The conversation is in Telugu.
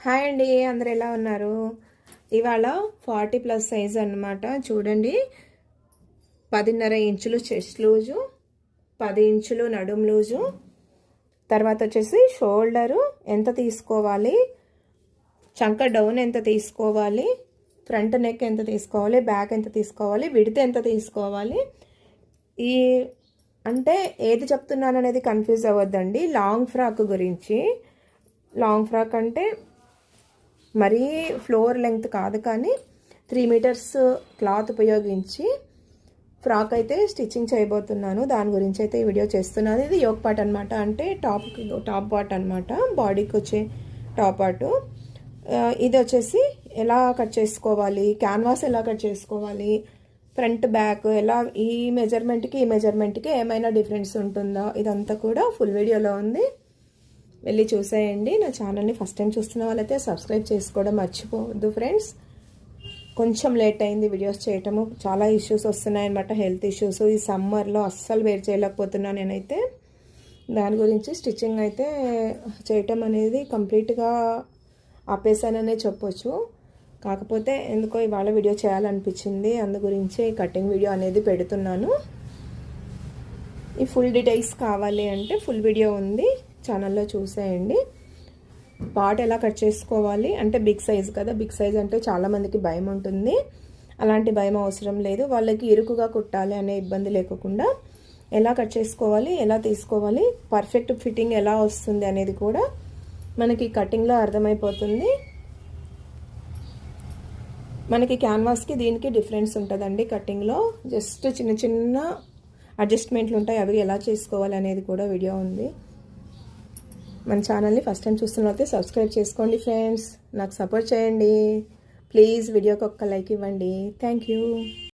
హాయ్ అండి, అందరు ఎలా ఉన్నారు? ఇవాళ 40+ సైజ్ అన్నమాట. చూడండి, 10.5 ఇంచులు చెస్ట్ లూజు, 10 ఇంచులు నడుం లూజు, తర్వాత వచ్చేసి షోల్డరు ఎంత తీసుకోవాలి, చంక డౌన్ ఎంత తీసుకోవాలి, ఫ్రంట్ నెక్ ఎంత తీసుకోవాలి, బ్యాక్ ఎంత తీసుకోవాలి, విడ్త్ ఎంత తీసుకోవాలి. ఈ అంటే ఏది చెప్తున్నాను అనేది కన్ఫ్యూజ్ అవ్వద్దండి. లాంగ్ ఫ్రాక్ గురించి. లాంగ్ ఫ్రాక్ అంటే మరీ ఫ్లోర్ లెంగ్త్ కాదు, కానీ 3 మీటర్స్ క్లాత్ ఉపయోగించి ఫ్రాక్ అయితే స్టిచ్చింగ్ చేయబోతున్నాను. దాని గురించి అయితే ఈ వీడియో చేస్తున్నాను. ఇది యోక్ పార్ట్ అనమాట, అంటే టాప్ పార్ట్ అనమాట, బాడీకి వచ్చే టాప్ పార్ట్. ఇది వచ్చేసి ఎలా కట్ చేసుకోవాలి, క్యాన్వాస్ ఎలా కట్ చేసుకోవాలి, ఫ్రంట్ బ్యాక్ ఎలా, ఈ మెజర్మెంట్కి ఈ మెజర్మెంట్కి ఏమైనా డిఫరెన్స్ ఉంటుందా, ఇదంతా కూడా ఫుల్ వీడియోలో ఉంది, వెళ్ళి చూసేయండి. నా ఛానల్ని ఫస్ట్ టైం చూస్తున్న వాళ్ళైతే సబ్స్క్రైబ్ చేసుకోవడం మర్చిపోవద్దు ఫ్రెండ్స్. కొంచెం లేట్ అయింది వీడియోస్ చేయటము, చాలా ఇష్యూస్ వస్తున్నాయన్నమాట, హెల్త్ ఇష్యూస్. ఈ సమ్మర్లో అస్సలు వేర్ చేయలేకపోతున్నాను నేనైతే. దాని గురించి స్టిచ్చింగ్ అయితే చేయటం అనేది కంప్లీట్గా ఆపేసాననే చెప్పొచ్చు. కాకపోతే ఎందుకో ఇవాళ వీడియో చేయాలనిపించింది, అందు గురించి కటింగ్ వీడియో అనేది పెడుతున్నాను. ఈ ఫుల్ డీటెయిల్స్ కావాలి అంటే ఫుల్ వీడియో ఉంది, ఛానల్లో చూసేయండి. పార్ట్ ఎలా కట్ చేసుకోవాలి అంటే, బిగ్ సైజ్ కదా, బిగ్ సైజ్ అంటే చాలామందికి భయం ఉంటుంది. అలాంటి భయం అవసరం లేదు. వాళ్ళకి ఇరుకుగా కుట్టాలి అనే ఇబ్బంది లేకుండా ఎలా కట్ చేసుకోవాలి, ఎలా తీసుకోవాలి, పర్ఫెక్ట్ ఫిట్టింగ్ ఎలా వస్తుంది అనేది కూడా మనకి కటింగ్లో అర్థమైపోతుంది. మనకి క్యాన్వాస్కి దీనికి డిఫరెన్స్ ఉంటుందండి కటింగ్లో. జస్ట్ చిన్న చిన్న అడ్జస్ట్మెంట్లు ఉంటాయి, అవి ఎలా చేసుకోవాలి అనేది కూడా వీడియో ఉంది. మన ఛానల్ని ఫస్ట్ టైం చూస్తున్నట్లయితే సబ్స్క్రైబ్ చేసుకోండి ఫ్రెండ్స్, నాకు సపోర్ట్ చేయండి ప్లీజ్. వీడియోకి ఒక్క లైక్ ఇవ్వండి. Thank you.